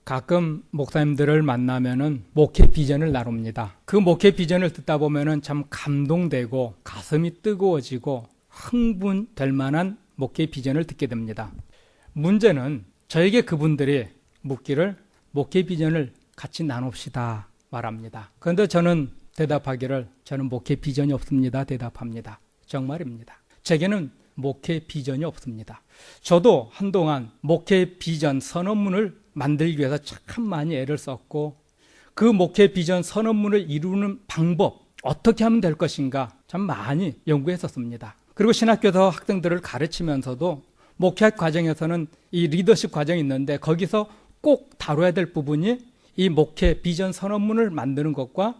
가끔 목사님들을 만나면은 목회 비전을 나눕니다. 그 목회 비전을 듣다 보면은 참 감동되고 가슴이 뜨거워지고 흥분될 만한 목회 비전을 듣게 됩니다. 문제는 저에게 그분들이 묻기를 목회 비전을 같이 나눕시다 말합니다. 그런데 저는 대답하기를 저는 목회 비전이 없습니다 대답합니다. 정말입니다. 제게는 목회 비전이 없습니다. 저도 한동안 목회 비전 선언문을 만들기 위해서 참 많이 애를 썼고 그 목회 비전 선언문을 이루는 방법 어떻게 하면 될 것인가 참 많이 연구했었습니다. 그리고 신학교에서 학생들을 가르치면서도 목회학 과정에서는 이 리더십 과정이 있는데 거기서 꼭 다뤄야 될 부분이 이 목회 비전 선언문을 만드는 것과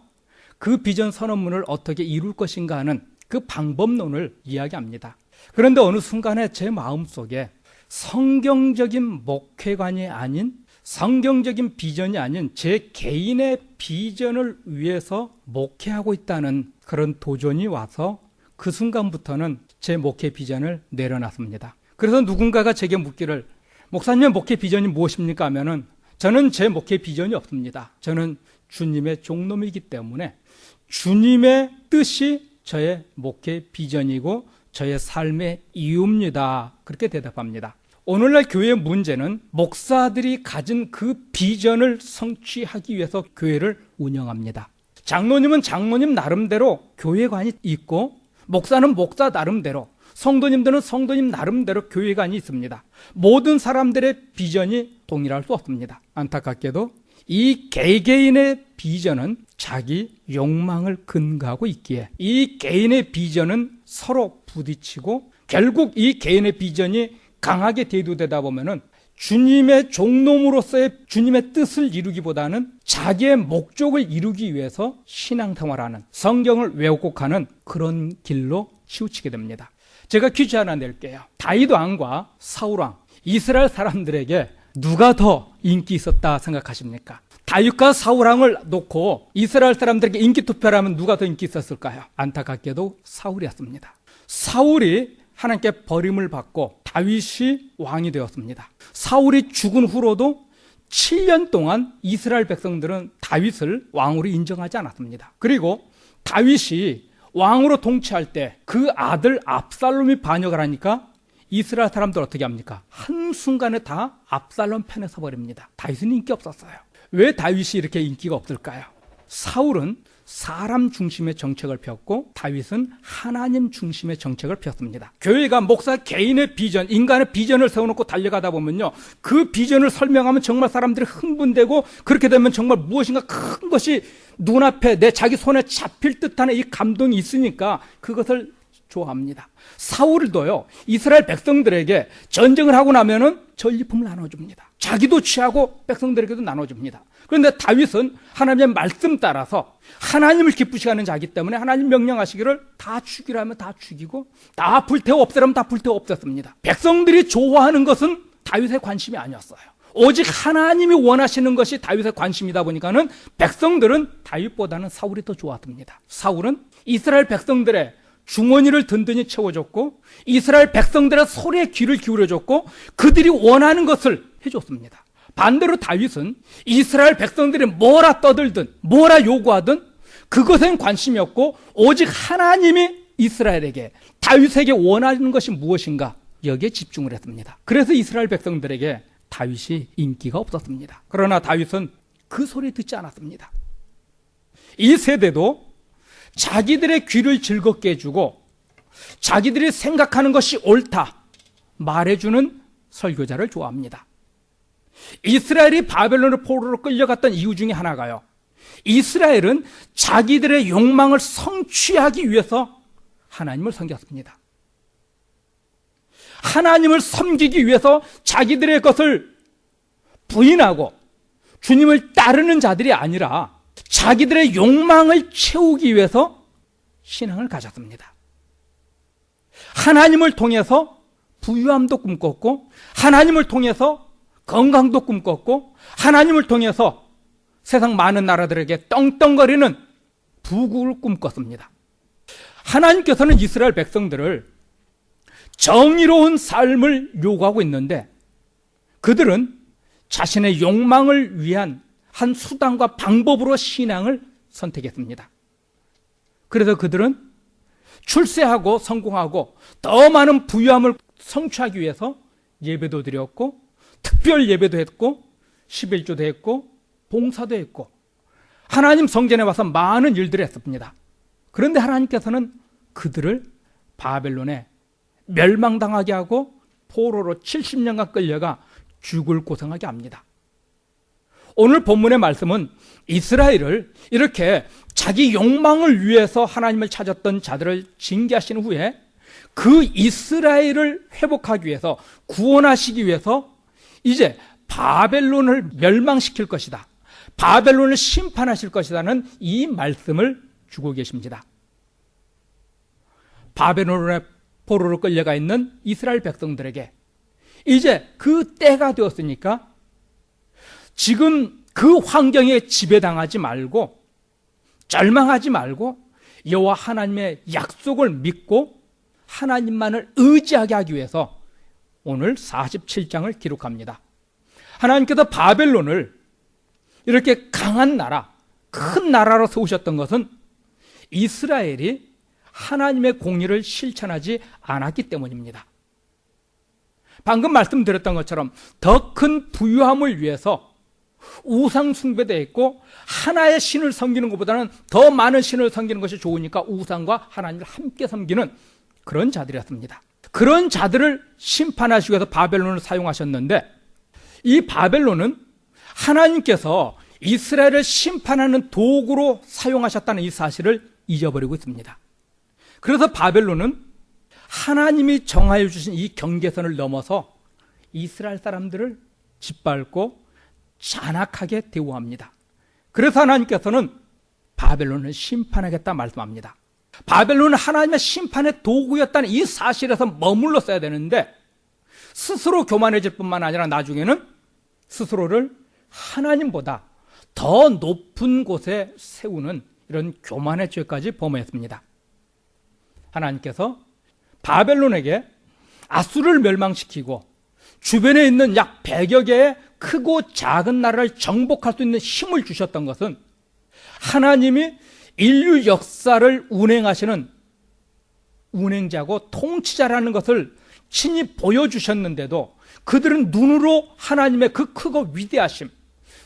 그 비전 선언문을 어떻게 이룰 것인가 하는 그 방법론을 이야기합니다. 그런데 어느 순간에 제 마음속에 성경적인 목회관이 아닌 성경적인 비전이 아닌 제 개인의 비전을 위해서 목회하고 있다는 그런 도전이 와서 그 순간부터는 제 목회 비전을 내려놨습니다. 그래서 누군가가 제게 묻기를 목사님의 목회 비전이 무엇입니까 하면은 저는 제 목회 비전이 없습니다. 저는 주님의 종놈이기 때문에 주님의 뜻이 저의 목회 비전이고 저의 삶의 이유입니다. 그렇게 대답합니다. 오늘날 교회의 문제는 목사들이 가진 그 비전을 성취하기 위해서 교회를 운영합니다. 장로님은 장로님 나름대로 교회관이 있고 목사는 목사 나름대로 성도님들은 성도님 나름대로 교회관이 있습니다. 모든 사람들의 비전이 동일할 수 없습니다. 안타깝게도 이 개개인의 비전은 자기 욕망을 근거하고 있기에 이 개인의 비전은 서로 부딪히고 결국 이 개인의 비전이 강하게 대두되다 보면은 주님의 종놈으로서의 주님의 뜻을 이루기보다는 자기의 목적을 이루기 위해서 신앙생활하는 성경을 왜곡하는 그런 길로 치우치게 됩니다. 제가 퀴즈 하나 낼게요. 다윗 왕과 사울 왕, 이스라엘 사람들에게 누가 더 인기 있었다 생각하십니까? 다윗과 사울 왕을 놓고 이스라엘 사람들에게 인기 투표를 하면 누가 더 인기 있었을까요? 안타깝게도 사울이었습니다. 사울이 하나님께 버림을 받고 다윗이 왕이 되었습니다. 사울이 죽은 후로도 7년 동안 이스라엘 백성들은 다윗을 왕으로 인정하지 않았습니다. 그리고 다윗이 왕으로 통치할 때 그 아들 압살롬이 반역을 하니까 이스라엘 사람들 어떻게 합니까? 한순간에 다 압살롬 편에 서버립니다. 다윗은 인기 없었어요. 왜 다윗이 이렇게 인기가 없을까요? 사울은 사람 중심의 정책을 폈고 다윗은 하나님 중심의 정책을 폈습니다. 교회가 목사 개인의 비전, 인간의 비전을 세워놓고 달려가다 보면요, 그 비전을 설명하면 정말 사람들이 흥분되고 그렇게 되면 정말 무엇인가 큰 것이 눈앞에 내 자기 손에 잡힐 듯한 이 감동이 있으니까 그것을 좋아합니다. 사울도요, 이스라엘 백성들에게 전쟁을 하고 나면은 전리품을 나눠줍니다. 자기도 취하고 백성들에게도 나눠줍니다. 그런데 다윗은 하나님의 말씀 따라서 하나님을 기쁘시게 하는 자이기 때문에 하나님 명령하시기를 다 죽이라면 다 죽이고 다 불태워 없애라면 다 불태워 없앴습니다. 백성들이 좋아하는 것은 다윗의 관심이 아니었어요. 오직 하나님이 원하시는 것이 다윗의 관심이다 보니까는 백성들은 다윗보다는 사울이 더 좋았습니다. 사울은 이스라엘 백성들의 주머니를 든든히 채워줬고 이스라엘 백성들의 소리에 귀를 기울여줬고 그들이 원하는 것을 해줬습니다. 반대로 다윗은 이스라엘 백성들이 뭐라 떠들든 뭐라 요구하든 그것엔 관심이 없고 오직 하나님이 이스라엘에게 다윗에게 원하는 것이 무엇인가 여기에 집중을 했습니다. 그래서 이스라엘 백성들에게 다윗이 인기가 없었습니다. 그러나 다윗은 그 소리 듣지 않았습니다. 이 세대도 자기들의 귀를 즐겁게 해주고 자기들이 생각하는 것이 옳다 말해주는 설교자를 좋아합니다. 이스라엘이 바벨론의 포로로 끌려갔던 이유 중에 하나가요, 이스라엘은 자기들의 욕망을 성취하기 위해서 하나님을 섬겼습니다. 하나님을 섬기기 위해서 자기들의 것을 부인하고 주님을 따르는 자들이 아니라 자기들의 욕망을 채우기 위해서 신앙을 가졌습니다. 하나님을 통해서 부유함도 꿈꿨고 하나님을 통해서 건강도 꿈꿨고 하나님을 통해서 세상 많은 나라들에게 떵떵거리는 부국을 꿈꿨습니다. 하나님께서는 이스라엘 백성들을 정의로운 삶을 요구하고 있는데 그들은 자신의 욕망을 위한 한 수단과 방법으로 신앙을 선택했습니다. 그래서 그들은 출세하고 성공하고 더 많은 부유함을 성취하기 위해서 예배도 드렸고 특별 예배도 했고 11조도 했고 봉사도 했고 하나님 성전에 와서 많은 일들을 했습니다. 그런데 하나님께서는 그들을 바벨론에 멸망당하게 하고 포로로 70년간 끌려가 죽을 고생하게 합니다. 오늘 본문의 말씀은 이스라엘을 이렇게 자기 욕망을 위해서 하나님을 찾았던 자들을 징계하신 후에 그 이스라엘을 회복하기 위해서, 구원하시기 위해서 이제 바벨론을 멸망시킬 것이다, 바벨론을 심판하실 것이라는 이 말씀을 주고 계십니다. 바벨론의 포로로 끌려가 있는 이스라엘 백성들에게 이제 그 때가 되었으니까 지금 그 환경에 지배당하지 말고 절망하지 말고 여호와 하나님의 약속을 믿고 하나님만을 의지하게 하기 위해서 오늘 47장을 기록합니다. 하나님께서 바벨론을 이렇게 강한 나라, 큰 나라로 세우셨던 것은 이스라엘이 하나님의 공의를 실천하지 않았기 때문입니다. 방금 말씀드렸던 것처럼 더 큰 부유함을 위해서 우상 숭배도 했고 하나의 신을 섬기는 것보다는 더 많은 신을 섬기는 것이 좋으니까 우상과 하나님을 함께 섬기는 그런 자들이었습니다. 그런 자들을 심판하시기 위해서 바벨론을 사용하셨는데 이 바벨론은 하나님께서 이스라엘을 심판하는 도구로 사용하셨다는 이 사실을 잊어버리고 있습니다. 그래서 바벨론은 하나님이 정하여 주신 이 경계선을 넘어서 이스라엘 사람들을 짓밟고 잔악하게 대우합니다. 그래서 하나님께서는 바벨론을 심판하겠다 말씀합니다. 바벨론은 하나님의 심판의 도구였다는 이 사실에서 머물렀어야 되는데 스스로 교만해질 뿐만 아니라 나중에는 스스로를 하나님보다 더 높은 곳에 세우는 이런 교만의 죄까지 범했습니다. 하나님께서 바벨론에게 아수르를 멸망시키고 주변에 있는 약 100여 개의 크고 작은 나라를 정복할 수 있는 힘을 주셨던 것은 하나님이 인류 역사를 운행하시는 운행자고 통치자라는 것을 친히 보여주셨는데도 그들은 눈으로 하나님의 그 크고 위대하심,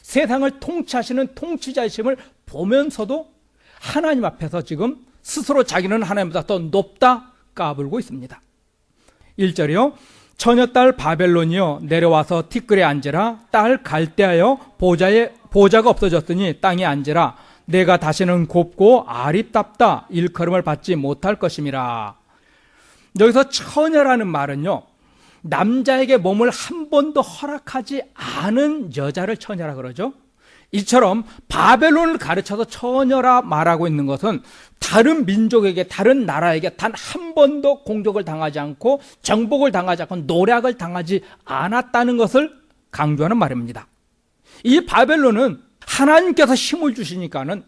세상을 통치하시는 통치자이심을 보면서도 하나님 앞에서 지금 스스로 자기는 하나님보다 더 높다 까불고 있습니다. 1절이요. 처녀딸 바벨론이여 내려와서 티끌에 앉으라. 딸 갈대하여 보좌가 없어졌으니 땅에 앉으라. 내가 다시는 곱고 아리답다 일컬음을 받지 못할 것임이라. 여기서 처녀라는 말은요, 남자에게 몸을 한 번도 허락하지 않은 여자를 처녀라 그러죠. 이처럼 바벨론을 가르쳐서 처녀라 말하고 있는 것은 다른 민족에게, 다른 나라에게 단 한 번도 공격을 당하지 않고 정복을 당하지 않고 노략을 당하지 않았다는 것을 강조하는 말입니다. 이 바벨론은 하나님께서 힘을 주시니까는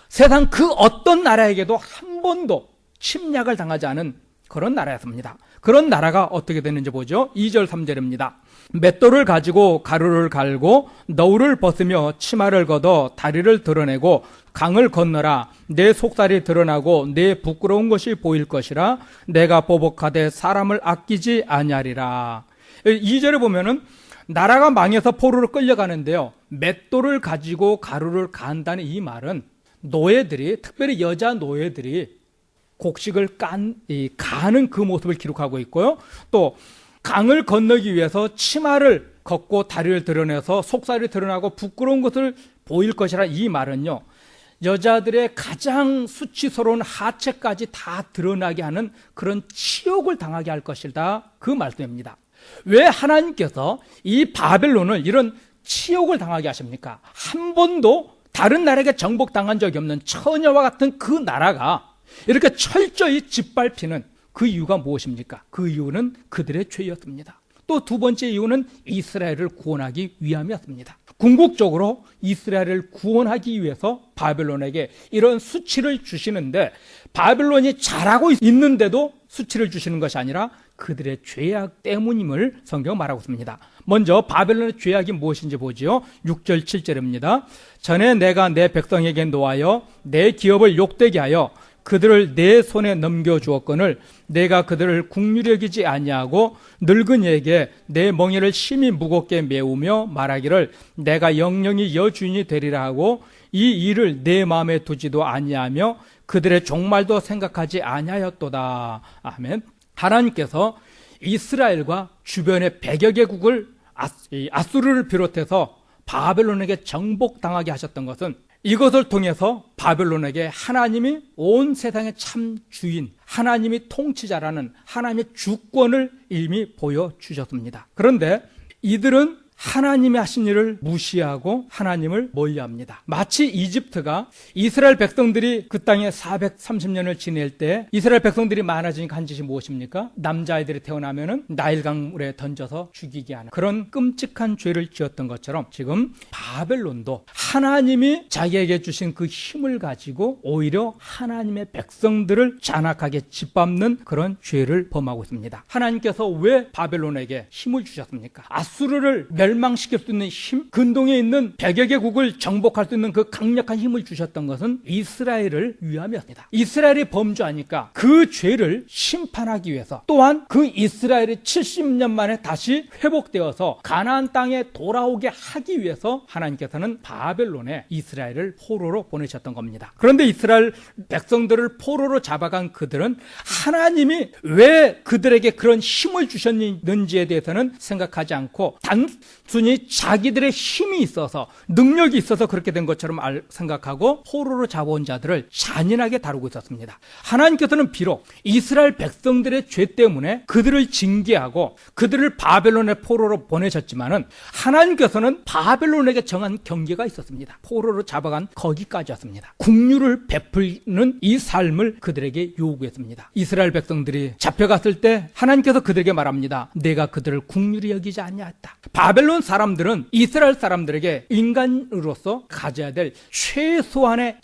세상 그 어떤 나라에게도 한 번도 침략을 당하지 않은 그런 나라였습니다. 그런 나라가 어떻게 되는지 보죠. 2절 3절입니다. 맷돌을 가지고 가루를 갈고 너울을 벗으며 치마를 걷어 다리를 드러내고 강을 건너라. 내 속살이 드러나고 내 부끄러운 것이 보일 것이라. 내가 보복하되 사람을 아끼지 아니하리라. 2절에 보면은 나라가 망해서 포로로 끌려가는데요, 맷돌을 가지고 가루를 간다는 이 말은 노예들이, 특별히 여자 노예들이 곡식을 가는 그 모습을 기록하고 있고요, 또 강을 건너기 위해서 치마를 걷고 다리를 드러내서 속살이 드러나고 부끄러운 것을 보일 것이라. 이 말은요, 여자들의 가장 수치스러운 하체까지 다 드러나게 하는 그런 치욕을 당하게 할 것이다, 그 말씀입니다. 왜 하나님께서 이 바벨론을 이런 치욕을 당하게 하십니까? 한 번도 다른 나라에게 정복당한 적이 없는 처녀와 같은 그 나라가 이렇게 철저히 짓밟히는 그 이유가 무엇입니까? 그 이유는 그들의 죄였습니다. 또 두 번째 이유는 이스라엘을 구원하기 위함이었습니다. 궁극적으로 이스라엘을 구원하기 위해서 바벨론에게 이런 수치를 주시는데, 바벨론이 잘하고 있는데도 수치를 주시는 것이 아니라 그들의 죄악 때문임을 성경은 말하고 있습니다. 먼저 바벨론의 죄악이 무엇인지 보지요. 6절 7절입니다. 전에 내가 내 백성에게 노하여 내 기업을 욕되게 하여 그들을 내 손에 넘겨주었거늘 내가 그들을 국률히 여기지 아니하고 늙은이에게 내 멍에를 심히 무겁게 메우며 말하기를 내가 영영이 여주인이 되리라 하고 이 일을 내 마음에 두지도 아니하며 그들의 종말도 생각하지 아니하였도다. 아멘. 하나님께서 이스라엘과 주변의 100여 개국을 아수르를 비롯해서 바벨론에게 정복당하게 하셨던 것은 이것을 통해서 바벨론에게 하나님이 온 세상의 참 주인, 하나님이 통치자라는 하나님의 주권을 이미 보여주셨습니다. 그런데 이들은 하나님이 하신 일을 무시하고 하나님을 멀리합니다. 마치 이집트가 이스라엘 백성들이 그 땅에 430년을 지낼 때 이스라엘 백성들이 많아지니까 한 짓이 무엇입니까? 남자아이들이 태어나면은 나일강물에 던져서 죽이게 하는 그런 끔찍한 죄를 지었던 것처럼 지금 바벨론도 하나님이 자기에게 주신 그 힘을 가지고 오히려 하나님의 백성들을 잔악하게 짓밟는 그런 죄를 범하고 있습니다. 하나님께서 왜 바벨론에게 힘을 주셨습니까? 아수르를 멸망시킬 수 있는 힘, 근동에 있는 100여 개국을 정복할 수 있는 그 강력한 힘을 주셨던 것은 이스라엘을 위함이었습니다. 이스라엘이 범죄하니까 그 죄를 심판하기 위해서 또한 그 이스라엘이 70년 만에 다시 회복되어서 가나안 땅에 돌아오게 하기 위해서 하나님께서는 바벨론에 이스라엘을 포로로 보내셨던 겁니다. 그런데 이스라엘 백성들을 포로로 잡아간 그들은 하나님이 왜 그들에게 그런 힘을 주셨는지에 대해서는 생각하지 않고 단순히 자기들의 힘이 있어서 능력이 있어서 그렇게 된 것처럼 생각하고 포로로 잡아온 자들을 잔인하게 다루고 있었습니다. 하나님께서는 비록 이스라엘 백성들의 죄 때문에 그들을 징계하고 그들을 바벨론의 포로로 보내셨지만은 하나님께서는 바벨론에게 정한 경계가 있었습니다. 포로로 잡아간 거기까지였습니다. 국류를 베풀는 이 삶을 그들에게 요구했습니다. 이스라엘 백성들이 잡혀갔을 때 하나님께서 그들에게 말합니다. 내가 그들을 국률이 여기지 아니하였다. 바벨론 사람들은 이스라엘 사람들에게 인간으로서 가져야 될 최소한의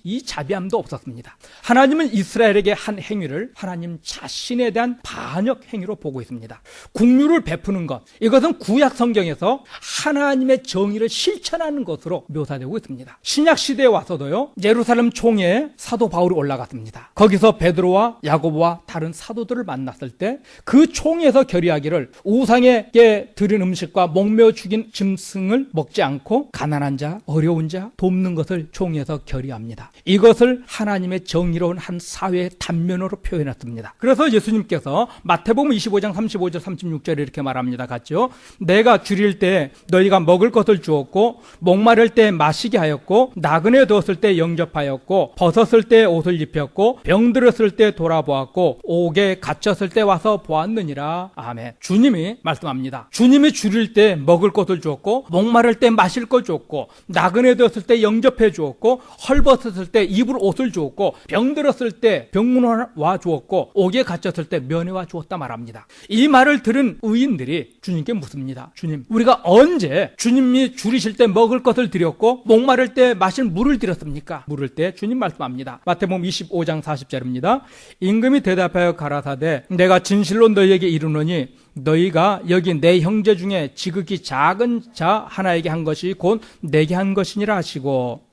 이 자비함도 없었습니다. 하나님은 이스라엘에게 한 행위를 하나님 자신에 대한 반역 행위로 보고 있습니다. 국률을 베푸는 것, 이것은 구약 성경에서 하나님의 정의를 실천하는 것으로 묘사되고 있습니다. 신약 시대에 와서도요, 예루살렘 총회에 사도 바울이 올라갔습니다. 거기서 베드로와 야고보와 다른 사도들을 만났을 때 그 총회에서 결의하기를 우상에게 드린 음식과 목매어 죽인 짐승을 먹지 않고 가난한 자, 어려운 자 돕는 것을 총회에서 결의합니다. 이것을 하나님의 정의로운 한 사회의 단면으로 표현했습니다. 그래서 예수님께서 마태복음 25장 35절 36절에 이렇게 말합니다. 같죠? 내가 줄일 때 너희가 먹을 것을 주었고 목마를 때 마시게 하였고 나그네 두었을 때 영접하였고 벗었을 때 옷을 입혔고 병들었을 때 돌아보았고 옥에 갇혔을 때 와서 보았느니라. 아멘. 주님이 말씀합니다. 주님이 줄일 때 먹을 것을 주었고 목마를 때 마실 걸 주었고 나그네 되었을 때 영접해 주었고 헐벗었을 때 입을 옷을 주었고 병들었을 때 병문화 주었고 옥에 갇혔을 때 면회와 주었다 말합니다. 이 말을 들은 의인들이 주님께 묻습니다. 주님, 우리가 언제 주님이 줄이실 때 먹을 것을 드렸고 목마를 때 마실 물을 드렸습니까? 물을 때 주님 말씀합니다. 마태복음 25장 40절입니다. 임금이 대답하여 가라사대 내가 진실로 너희에게 이르노니 너희가 여기 내 형제 중에 지극히 작은 자 하나에게 한 것이 곧 내게 한 것이니라 하시고,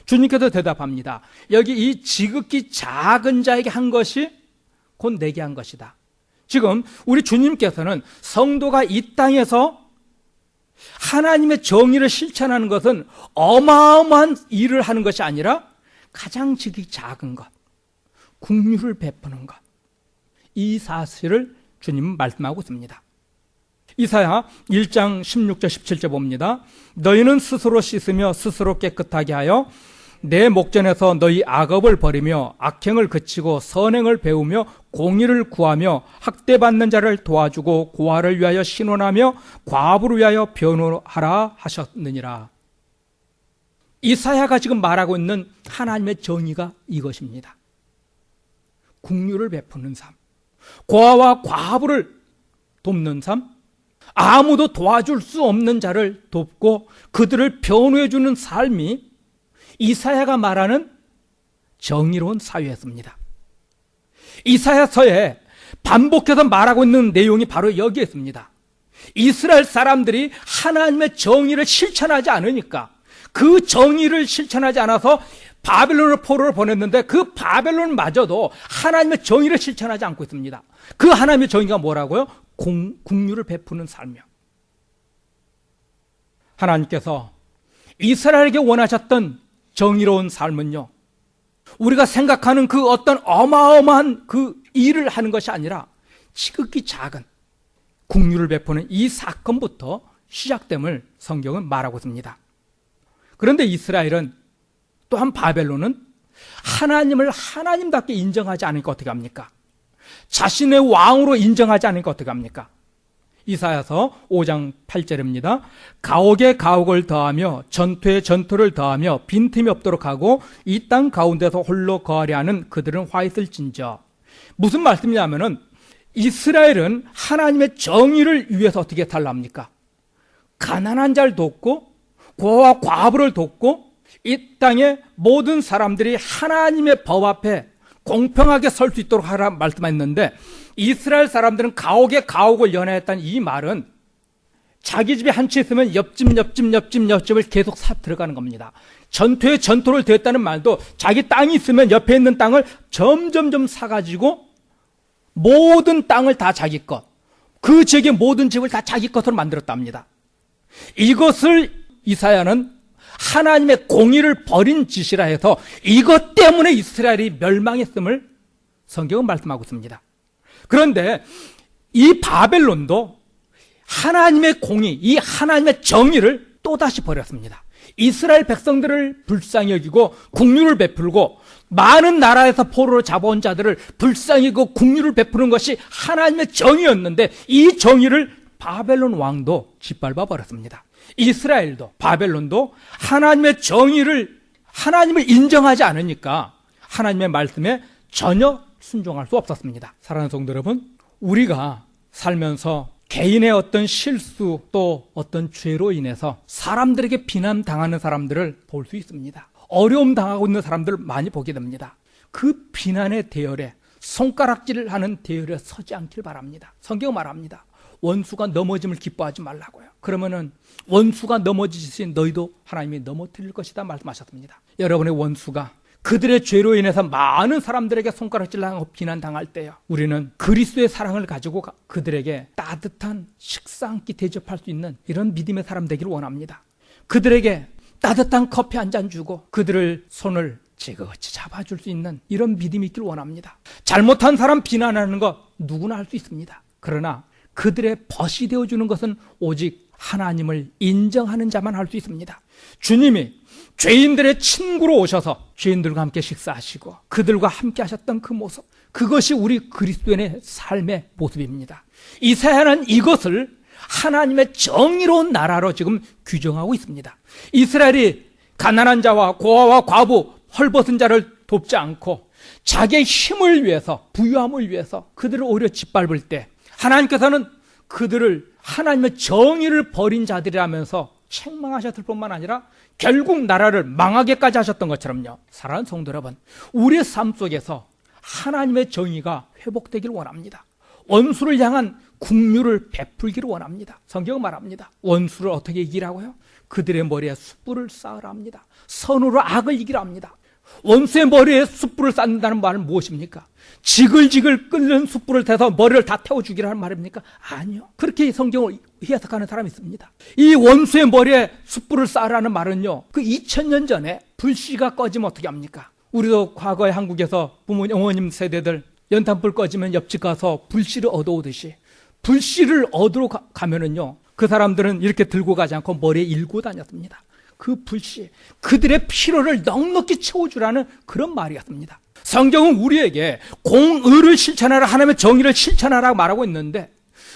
주님께서 대답합니다. 여기 이 지극히 작은 자에게 한 것이 곧 내게 한 것이다. 지금 우리 주님께서는 성도가 이 땅에서 하나님의 정의를 실천하는 것은 어마어마한 일을 하는 것이 아니라 가장 지극히 작은 것, 긍휼을 베푸는 것, 이 사실을 주님은 말씀하고 있습니다. 이사야 1장 16절 17절 봅니다. 너희는 스스로 씻으며 스스로 깨끗하게 하여 내 목전에서 너희 악업을 버리며 악행을 그치고 선행을 배우며 공의를 구하며 학대받는 자를 도와주고 고아를 위하여 신원하며 과부를 위하여 변호하라 하셨느니라. 이사야가 지금 말하고 있는 하나님의 정의가 이것입니다. 긍휼을 베푸는 삶, 고아와 과부를 돕는 삶, 아무도 도와줄 수 없는 자를 돕고 그들을 변호해주는 삶이 이사야가 말하는 정의로운 사회였습니다. 이사야서에 반복해서 말하고 있는 내용이 바로 여기에 있습니다. 이스라엘 사람들이 하나님의 정의를 실천하지 않으니까, 그 정의를 실천하지 않아서 바벨론으로 포로를 보냈는데 그 바벨론마저도 하나님의 정의를 실천하지 않고 있습니다. 그 하나님의 정의가 뭐라고요? 긍휼을 베푸는 삶이요. 하나님께서 이스라엘에게 원하셨던 정의로운 삶은요, 우리가 생각하는 그 어떤 어마어마한 그 일을 하는 것이 아니라 지극히 작은 긍휼을 베푸는 이 사건부터 시작됨을 성경은 말하고 있습니다. 그런데 이스라엘은, 또한 바벨론은 하나님을 하나님답게 인정하지 않으니까 어떻게 합니까? 자신의 왕으로 인정하지 않으니까 어떻게 합니까? 이사야서 5장 8절입니다. 가옥에 가옥을 더하며 전투에 전투를 더하며 빈틈이 없도록 하고 이 땅 가운데서 홀로 거하려 하는 그들은 화 있을진저. 무슨 말씀이냐면은 이스라엘은 하나님의 정의를 위해서 어떻게 살랍니까? 가난한 자를 돕고 고아와 과부를 돕고 이 땅의 모든 사람들이 하나님의 법 앞에 공평하게 설 수 있도록 하라 말씀했는데, 이스라엘 사람들은 가옥에 가옥을 연회했다는 이 말은 자기 집에 한 채 있으면 옆집을 계속 사 들어가는 겁니다. 전투에 전투를 더했다는 말도 자기 땅이 있으면 옆에 있는 땅을 점점점 사가지고 모든 땅을 다 자기 것, 그 지역의 모든 집을 다 자기 것으로 만들었답니다. 이것을 이사야는 하나님의 공의를 버린 짓이라 해서 이것 때문에 이스라엘이 멸망했음을 성경은 말씀하고 있습니다. 그런데 이 바벨론도 하나님의 공의, 이 하나님의 정의를 또다시 버렸습니다. 이스라엘 백성들을 불쌍히 여기고 긍휼을 베풀고 많은 나라에서 포로로 잡아온 자들을 불쌍히 여기고 긍휼을 베푸는 것이 하나님의 정의였는데 이 정의를 바벨론 왕도 짓밟아 버렸습니다. 이스라엘도 바벨론도 하나님의 정의를, 하나님을 인정하지 않으니까 하나님의 말씀에 전혀 순종할 수 없었습니다. 사랑하는 성도 여러분, 우리가 살면서 개인의 어떤 실수 또 어떤 죄로 인해서 사람들에게 비난당하는 사람들을 볼 수 있습니다. 어려움 당하고 있는 사람들을 많이 보게 됩니다. 그 비난의 대열에, 손가락질을 하는 대열에 서지 않길 바랍니다. 성경은 말합니다. 원수가 넘어짐을 기뻐하지 말라고요. 그러면은 원수가 넘어지듯이 너희도 하나님이 넘어뜨릴 것이다 말씀하셨습니다. 여러분의 원수가 그들의 죄로 인해서 많은 사람들에게 손가락질하고 비난당할 때요, 우리는 그리스도의 사랑을 가지고 그들에게 따뜻한 식사 한 끼 대접할 수 있는 이런 믿음의 사람 되기를 원합니다. 그들에게 따뜻한 커피 한 잔 주고 그들을 손을 지그시 잡아줄 수 있는 이런 믿음이 있기를 원합니다. 잘못한 사람 비난하는 거 누구나 할 수 있습니다. 그러나 그들의 벗이 되어주는 것은 오직 하나님을 인정하는 자만 할 수 있습니다. 주님이 죄인들의 친구로 오셔서 죄인들과 함께 식사하시고 그들과 함께 하셨던 그 모습, 그것이 우리 그리스도인의 삶의 모습입니다. 이사야는 이것을 하나님의 정의로운 나라로 지금 규정하고 있습니다. 이스라엘이 가난한 자와 고아와 과부, 헐벗은 자를 돕지 않고 자기의 힘을 위해서, 부유함을 위해서 그들을 오히려 짓밟을 때 하나님께서는 그들을 하나님의 정의를 버린 자들이라면서 책망하셨을 뿐만 아니라 결국 나라를 망하게까지 하셨던 것처럼요. 사랑하는 성도 여러분, 우리의 삶 속에서 하나님의 정의가 회복되기를 원합니다. 원수를 향한 긍휼을 베풀기를 원합니다. 성경은 말합니다. 원수를 어떻게 이기라고요? 그들의 머리에 숯불을 쌓으라 합니다. 선으로 악을 이기라 합니다. 원수의 머리에 숯불을 쌓는다는 말은 무엇입니까? 지글지글 끓는 숯불을 대서 머리를 다 태워 죽이라는 말입니까? 아니요. 그렇게 성경을 해석하는 사람이 있습니다. 이 원수의 머리에 숯불을 쌓으라는 말은요, 그 2000년 전에 불씨가 꺼지면 어떻게 합니까? 우리도 과거에 한국에서 부모님, 어머님 세대들 연탄불 꺼지면 옆집 가서 불씨를 얻어오듯이 불씨를 얻으러 가면은요, 그 사람들은 이렇게 들고 가지 않고 머리에 일고 다녔습니다. 그 불씨, 그들의 피로를 넉넉히 채워주라는 그런 말이었습니다. 성경은 우리에게 공의를 실천하라, 하나님의 정의를 실천하라고 말하고 있는데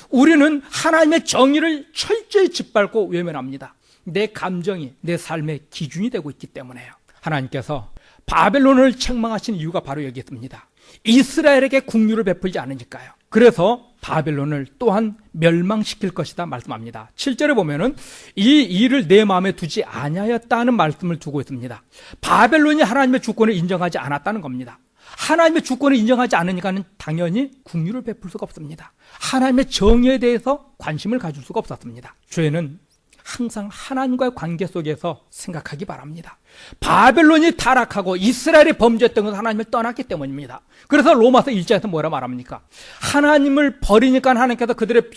우리는 하나님의 정의를 철저히 짓밟고 외면합니다. 내 감정이 내 삶의 기준이 되고 있기 때문에요. 하나님께서 바벨론을 책망하신 이유가 바로 여기 있습니다. 이스라엘에게 긍휼을 베풀지 않으니까요. 그래서 바벨론을 또한 멸망시킬 것이다 말씀합니다. 7절에 보면은 이 일을 내 마음에 두지 아니하였다는 말씀을 두고 있습니다. 바벨론이 하나님의 주권을 인정하지 않았다는 겁니다. 하나님의 주권을 인정하지 않으니까는 당연히 긍휼을 베풀 수가 없습니다. 하나님의 정의에 대해서 관심을 가질 수가 없었습니다. 죄는 항상 하나님과의 관계 속에서 생각하기 바랍니다. 바벨론이 타락하고 이스라엘이 범죄했던 것은 하나님을 떠났기 때문입니다. 그래서 로마서 1장에서 뭐라 말합니까? 하나님을 버리니까 하나님께서 그들의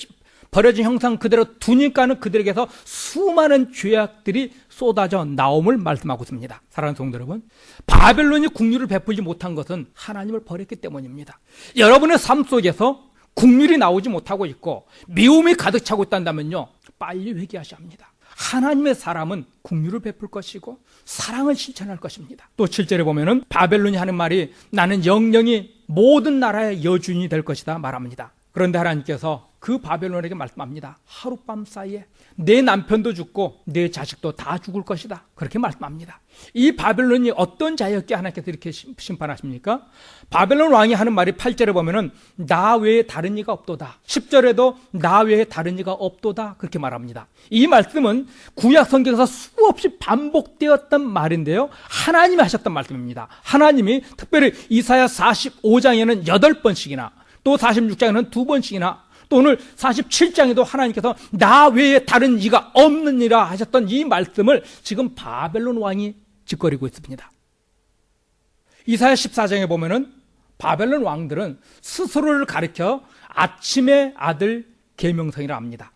버려진 형상 그대로 두니까는 그들에게서 수많은 죄악들이 쏟아져 나옴을 말씀하고 있습니다. 사랑하는 성도 여러분, 바벨론이 긍휼을 베풀지 못한 것은 하나님을 버렸기 때문입니다. 여러분의 삶 속에서 긍휼이 나오지 못하고 있고 미움이 가득 차고 있다면요, 빨리 회개하셔야 합니다. 하나님의 사람은 긍휼을 베풀 것이고 사랑을 실천할 것입니다. 또 7절에 보면은 바벨론이 하는 말이 나는 영영이 모든 나라의 여주인이 될 것이다 말합니다. 그런데 하나님께서 그 바벨론에게 말씀합니다. 하룻밤 사이에 내 남편도 죽고 내 자식도 다 죽을 것이다. 그렇게 말씀합니다. 이 바벨론이 어떤 자였기에 하나님께서 이렇게 심판하십니까? 바벨론 왕이 하는 말이 8절에 보면은 나 외에 다른 이가 없도다. 10절에도 나 외에 다른 이가 없도다. 그렇게 말합니다. 이 말씀은 구약 성경에서 수없이 반복되었던 말인데요, 하나님이 하셨던 말씀입니다. 하나님이 특별히 이사야 45장에는 8번씩이나 또 46장에는 2번씩이나 또 오늘 47장에도 하나님께서 나 외에 다른 이가 없느니라 하셨던 이 말씀을 지금 바벨론 왕이 짓거리고 있습니다. 이사야 14장에 보면은 바벨론 왕들은 스스로를 가리켜 아침의 아들 계명성이라 합니다.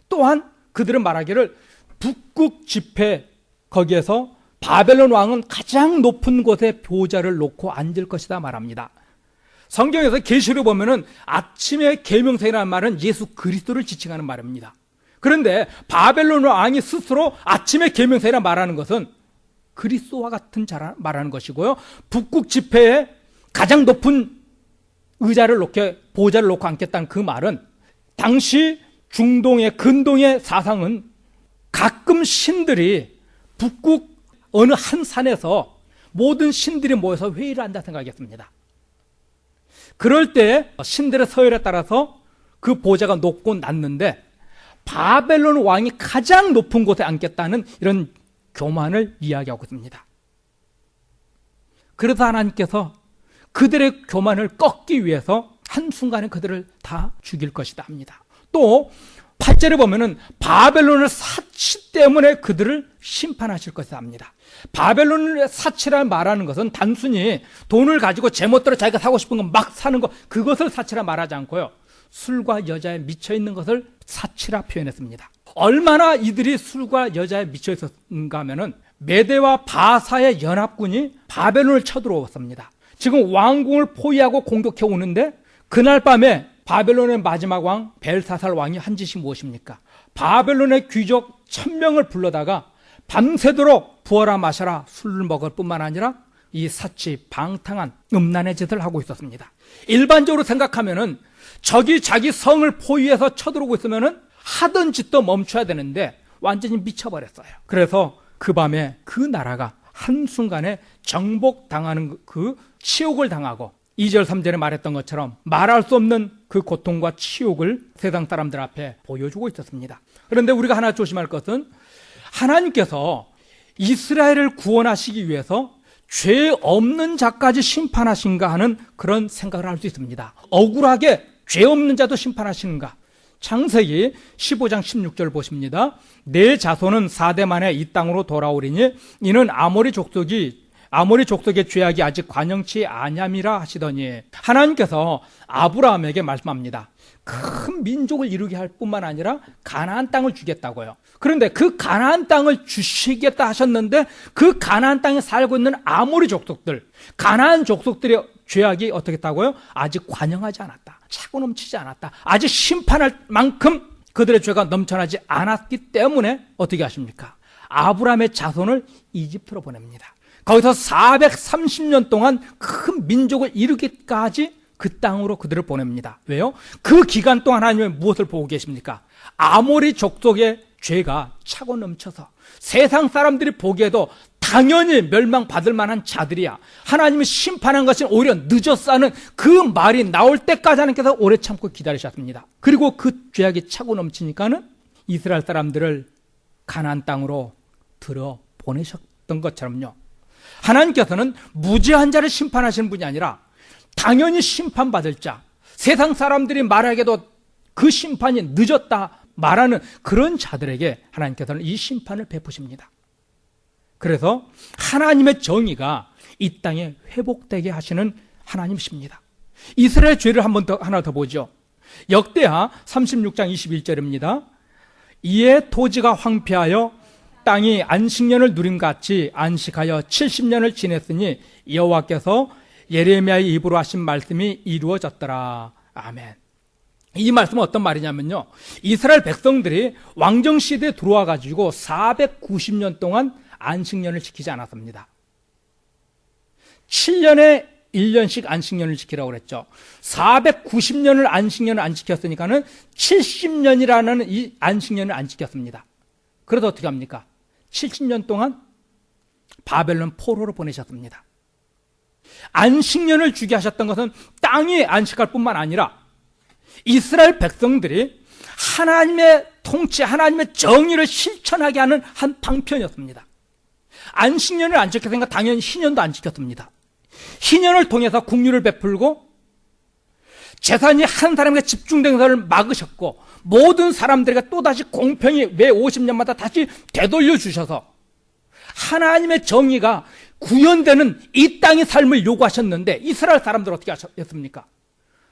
또한 그들은 말하기를 북극 지폐 거기에서 바벨론 왕은 가장 높은 곳에 보좌를 놓고 앉을 것이다 말합니다. 성경에서 계시를 보면은 아침의 계명성이라는 말은 예수 그리스도를 지칭하는 말입니다. 그런데 바벨론 왕이 스스로 아침의 계명성이라 말하는 것은 그리스도와 같은 자라 말하는 것이고요, 북극 지폐에 가장 높은 의자를 놓게 보좌를 놓고 앉겠다는 그 말은 당시 중동의 근동의 사상은 가끔 신들이 북극 어느 한 산에서 모든 신들이 모여서 회의를 한다 생각했습니다. 그럴 때 신들의 서열에 따라서 그 보좌가 높고 낮는데 바벨론 왕이 가장 높은 곳에 앉겠다는 이런 교만을 이야기하고 있습니다. 그래서 하나님께서 그들의 교만을 꺾기 위해서 한순간에 그들을 다 죽일 것이다 합니다. 또 8절에 보면은 바벨론의 사치 때문에 그들을 심판하실 것이다 합니다. 바벨론의 사치라 말하는 것은 단순히 돈을 가지고 제멋대로 자기가 사고 싶은 거 막 사는 거, 그것을 사치라 말하지 않고요, 술과 여자에 미쳐 있는 것을 사치라 표현했습니다. 얼마나 이들이 술과 여자에 미쳐 있었는가 하면은 메대와 바사의 연합군이 바벨론을 쳐들어왔습니다. 지금 왕궁을 포위하고 공격해 오는데 그날 밤에 바벨론의 마지막 왕 벨사살 왕이 한 짓이 무엇입니까? 바벨론의 귀족 1000명을 불러다가 밤새도록 부어라 마셔라 술을 먹을 뿐만 아니라 이 사치 방탕한 음란의 짓을 하고 있었습니다. 일반적으로 생각하면은 적이 자기 성을 포위해서 쳐들어오고 있으면은 하던 짓도 멈춰야 되는데 완전히 미쳐버렸어요. 그래서 그 밤에 그 나라가 한순간에 정복당하는 그 치욕을 당하고 2절 3절에 말했던 것처럼 말할 수 없는 그 고통과 치욕을 세상 사람들 앞에 보여주고 있었습니다. 그런데 우리가 하나 조심할 것은 하나님께서 이스라엘을 구원하시기 위해서 죄 없는 자까지 심판하신가 하는 그런 생각을 할 수 있습니다. 억울하게 죄 없는 자도 심판하시는가? 창세기 15장 16절 보십니다. 내 자손은 4대 만에 이 땅으로 돌아오리니 이는 아모리 족속의 죄악이 아직 관영치 아니함이라 하시더니, 하나님께서 아브라함에게 말씀합니다. 큰 민족을 이루게 할 뿐만 아니라 가나안 땅을 주겠다고요. 그런데 그 가나안 땅을 주시겠다 하셨는데 그 가나안 땅에 살고 있는 아모리 족속들, 가나안 족속들의 죄악이 어떻게 했다고요? 아직 관영하지 않았다. 차고 넘치지 않았다. 아직 심판할 만큼 그들의 죄가 넘쳐나지 않았기 때문에 어떻게 하십니까? 아브라함의 자손을 이집트로 보냅니다. 거기서 430년 동안 큰 민족을 이루기까지 그 땅으로 그들을 보냅니다. 왜요? 그 기간 동안 하나님은 무엇을 보고 계십니까? 아모리 족속의 죄가 차고 넘쳐서 세상 사람들이 보기에도 당연히 멸망받을 만한 자들이야, 하나님이 심판한 것은 오히려 늦었어 하는 그 말이 나올 때까지 하나님께서 오래 참고 기다리셨습니다. 그리고 그 죄악이 차고 넘치니까는 이스라엘 사람들을 가나안 땅으로 들어 보내셨던 것처럼요, 하나님께서는 무죄한 자를 심판하시는 분이 아니라 당연히 심판받을 자, 세상 사람들이 말하기에도 그 심판이 늦었다 말하는 그런 자들에게 하나님께서는 이 심판을 베푸십니다. 그래서 하나님의 정의가 이 땅에 회복되게 하시는 하나님이십니다. 이스라엘 죄를 하나 더 보죠. 역대하 36장 21절입니다. 이에 토지가 황폐하여 땅이 안식년을 누림같이 안식하여 70년을 지냈으니 여호와께서 예레미야의 입으로 하신 말씀이 이루어졌더라. 아멘. 이 말씀은 어떤 말이냐면요, 이스라엘 백성들이 왕정시대에 들어와 가지고 490년 동안 안식년을 지키지 않았습니다. 7년에 1년씩 안식년을 지키라고 그랬죠. 490년을 안식년을 안 지켰으니까는 70년이라는 이 안식년을 안 지켰습니다. 그래서 어떻게 합니까? 70년 동안 바벨론 포로로 보내셨습니다. 안식년을 주게 하셨던 것은 땅이 안식할 뿐만 아니라 이스라엘 백성들이 하나님의 통치, 하나님의 정의를 실천하게 하는 한 방편이었습니다. 안식년을 안 지켰으니까 당연히 희년도 안 지켰습니다. 희년을 통해서 국류를 베풀고 재산이 한 사람에게 집중된 것을 막으셨고 모든 사람들에게 또다시 공평히 매 50년마다 다시 되돌려 주셔서 하나님의 정의가 구현되는 이 땅의 삶을 요구하셨는데 이스라엘 사람들 어떻게 하셨습니까?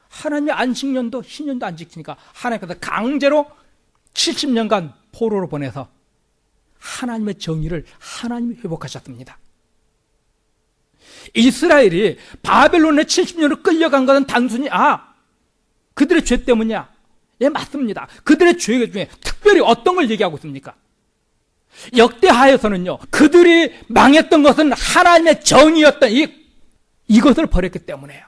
하나님의 안식년도 희년도 안 지키니까 하나님께서 강제로 70년간 포로로 보내서 하나님의 정의를 하나님이 회복하셨습니다. 이스라엘이 바벨론에 70년을 끌려간 것은 단순히 그들의 죄 때문이야. 예, 맞습니다. 그들의 죄 중에 특별히 어떤 걸 얘기하고 있습니까? 역대하에서는요, 그들이 망했던 것은 하나님의 정의였던 이것을 버렸기 때문에요.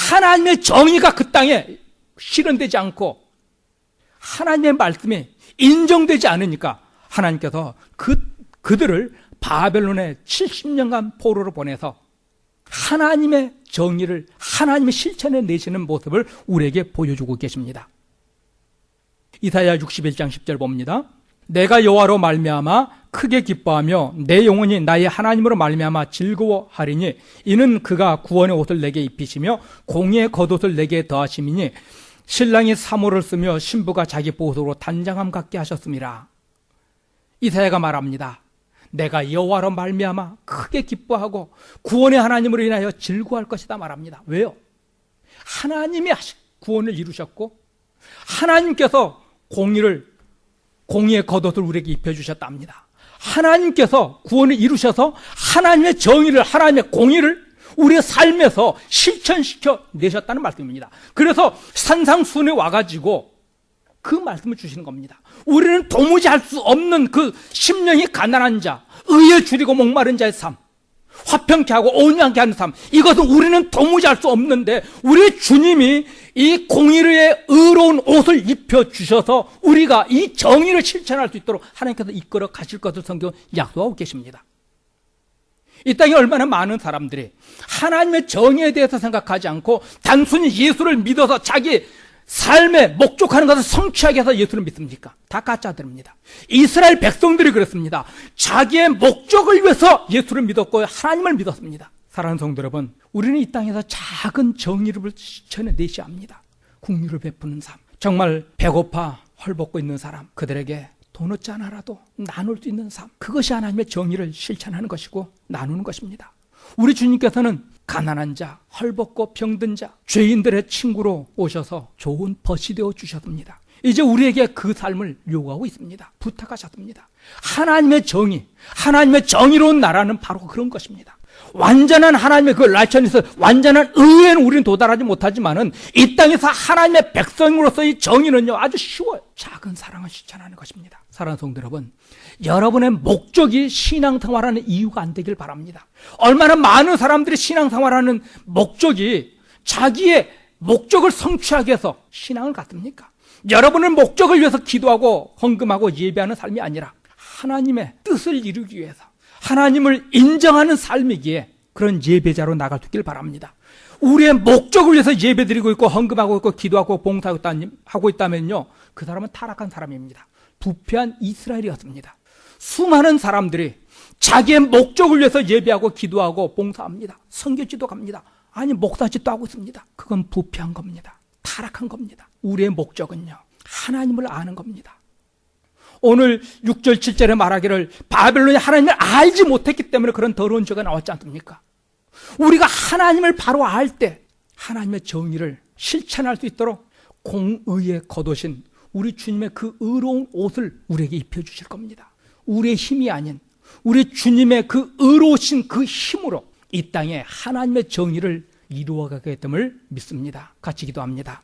하나님의 정의가 그 땅에 실현되지 않고 하나님의 말씀이 인정되지 않으니까 하나님께서 그들을 바벨론에 70년간 포로로 보내서 하나님의 정의를 하나님의 실천해 내시는 모습을 우리에게 보여주고 계십니다. 이사야 61장 10절 봅니다. 내가 여호와로 말미암아 크게 기뻐하며 내 영혼이 나의 하나님으로 말미암아 즐거워하리니 이는 그가 구원의 옷을 내게 입히시며 공의의 겉옷을 내게 더하심이니 신랑이 사모를 쓰며 신부가 자기 보석으로 단장함 같게 하셨습니다. 이사야가 말합니다. 내가 여호와로 말미암아 크게 기뻐하고 구원의 하나님으로 인하여 즐거워할 것이다 말합니다. 왜요? 하나님이 구원을 이루셨고 하나님께서 공의의 겉옷을 우리에게 입혀주셨답니다. 하나님께서 구원을 이루셔서 하나님의 정의를, 하나님의 공의를 우리의 삶에서 실천시켜 내셨다는 말씀입니다. 그래서 산상수훈에 와가지고 그 말씀을 주시는 겁니다. 우리는 도무지 할 수 없는 그 심령이 가난한 자, 의에 줄이고 목마른 자의 삶, 화평케 하고 온유하게 하는 삶, 이것은 우리는 도무지 할 수 없는데 우리 주님이 이 공의의 의로운 옷을 입혀주셔서 우리가 이 정의를 실천할 수 있도록 하나님께서 이끌어 가실 것을 성경은 약속하고 계십니다. 이 땅에 얼마나 많은 사람들이 하나님의 정의에 대해서 생각하지 않고 단순히 예수를 믿어서 자기 삶에 목적하는 것을 성취하기 위해서 예수를 믿습니까? 다 가짜들입니다. 이스라엘 백성들이 그랬습니다. 자기의 목적을 위해서 예수를 믿었고 하나님을 믿었습니다. 사랑하는 성도 여러분, 우리는 이 땅에서 작은 정의를 실천해 내셔야 합니다. 국류를 베푸는 삶, 정말 배고파 헐벗고 있는 사람, 그들에게 도넛 하나라도 나눌 수 있는 삶, 그것이 하나님의 정의를 실천하는 것이고 나누는 것입니다. 우리 주님께서는 가난한 자, 헐벗고 병든 자, 죄인들의 친구로 오셔서 좋은 벗이 되어 주셨습니다. 이제 우리에게 그 삶을 요구하고 있습니다. 부탁하셨습니다. 하나님의 정의, 하나님의 정의로운 나라는 바로 그런 것입니다. 완전한 하나님의 그 라이처니스, 완전한 의에는 우리는 도달하지 못하지만은 이 땅에서 하나님의 백성으로서의 정의는요 아주 쉬워요. 작은 사랑을 실천하는 것입니다. 사랑하는 성도 여러분, 여러분의 목적이 신앙생활하는 이유가 안 되길 바랍니다. 얼마나 많은 사람들이 신앙생활하는 목적이 자기의 목적을 성취하기 위해서 신앙을 갖습니까? 여러분의 목적을 위해서 기도하고 헌금하고 예배하는 삶이 아니라 하나님의 뜻을 이루기 위해서 하나님을 인정하는 삶이기에 그런 예배자로 나갈 수 있길 바랍니다. 우리의 목적을 위해서 예배드리고 있고 헌금하고 있고 기도하고 봉사하고 있다면요, 그 사람은 타락한 사람입니다. 부패한 이스라엘이었습니다. 수많은 사람들이 자기의 목적을 위해서 예배하고 기도하고 봉사합니다. 선교지도 갑니다. 아니 목사짓도 하고 있습니다. 그건 부패한 겁니다. 타락한 겁니다. 우리의 목적은요, 하나님을 아는 겁니다. 오늘 6절 7절에 말하기를 바벨론이 하나님을 알지 못했기 때문에 그런 더러운 죄가 나왔지 않습니까? 우리가 하나님을 바로 알 때 하나님의 정의를 실천할 수 있도록 공의의 겉옷인 우리 주님의 그 의로운 옷을 우리에게 입혀주실 겁니다. 우리의 힘이 아닌 우리 주님의 그 의로우신 그 힘으로 이 땅에 하나님의 정의를 이루어가게 됨을 믿습니다. 같이 기도합니다.